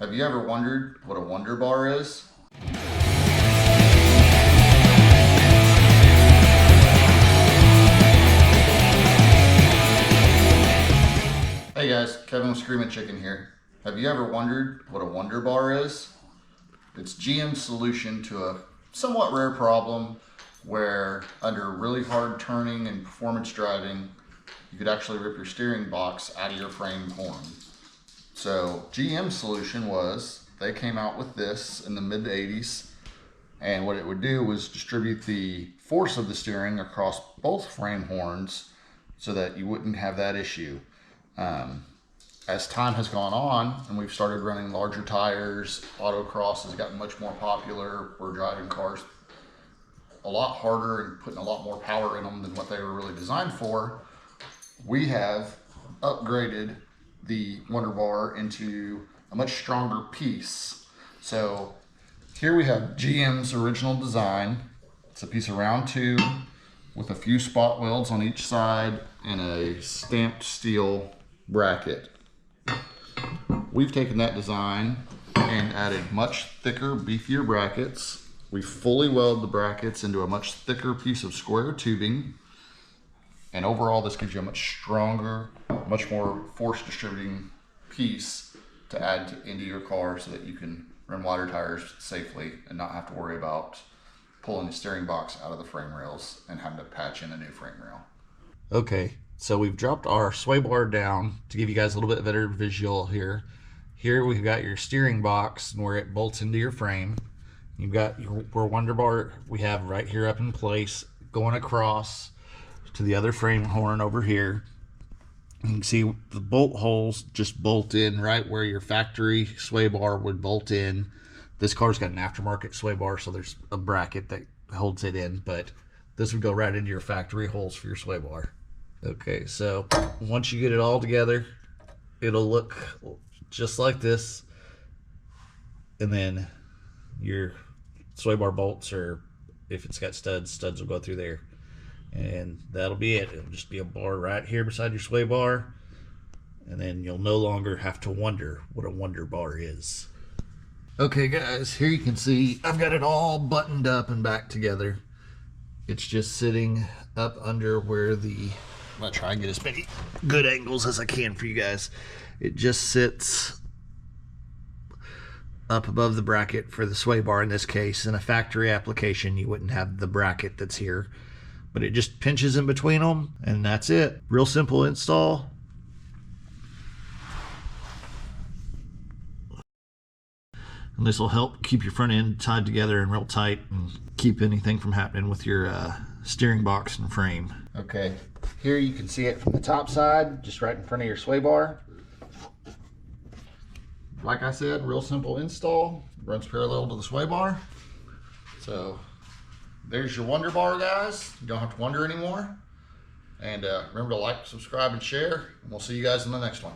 Have you ever wondered what a wonderbar is? Hey guys, Kevin with Screamin' Chicken here. Have you ever wondered what a wonderbar is? It's GM's solution to a somewhat rare problem where under really hard turning and performance driving, you could actually rip your steering box out of your frame horn. So GM's solution was they came out with this in the mid 80s, and what it would do was distribute the force of the steering across both frame horns so that you wouldn't have that issue. As time has gone on and we've started running larger tires, autocross has gotten much more popular. We're driving cars a lot harder and putting a lot more power in them than what they were really designed for. We have upgraded the wonderbar into a much stronger piece. So here we have GM's original design. It's a piece of round tube with a few spot welds on each side and a stamped steel bracket. We've taken that design and added much thicker, beefier brackets. We fully weld the brackets into a much thicker piece of square tubing. And overall, this gives you a much stronger, much more force distributing piece to add into your car so that you can run wider tires safely and not have to worry about pulling the steering box out of the frame rails and having to patch in a new frame rail. Okay, so we've dropped our sway bar down to give you guys a little bit better visual here. Here we've got your steering box and where it bolts into your frame. You've got your wonderbar we have right here up in place, going across to the other frame horn over here. You can see the bolt holes just bolt in right where your factory sway bar would bolt in. This car's got an aftermarket sway bar, so there's a bracket that holds it in, but this would go right into your factory holes for your sway bar. Okay, so once you get it all together, it'll look just like this. And then your sway bar bolts, or if it's got studs will go through there. And that'll be it. It'll just be a bar right here beside your sway bar. And then you'll no longer have to wonder what a wonder bar is. Okay guys, here you can see I've got it all buttoned up and back together. It's just sitting up under where the, I'm gonna try and get as many good angles as I can for you guys. It just sits up above the bracket for the sway bar in this case. In a factory application, you wouldn't have the bracket that's here, but it just pinches in between them, and that's it. Real simple install. And this will help keep your front end tied together and real tight and keep anything from happening with your steering box and frame. Okay, here you can see it from the top side, just right in front of your sway bar. Like I said, real simple install. Runs parallel to the sway bar. So there's your wonder bar, guys. You don't have to wonder anymore. And remember to like, subscribe, and share. And we'll see you guys in the next one.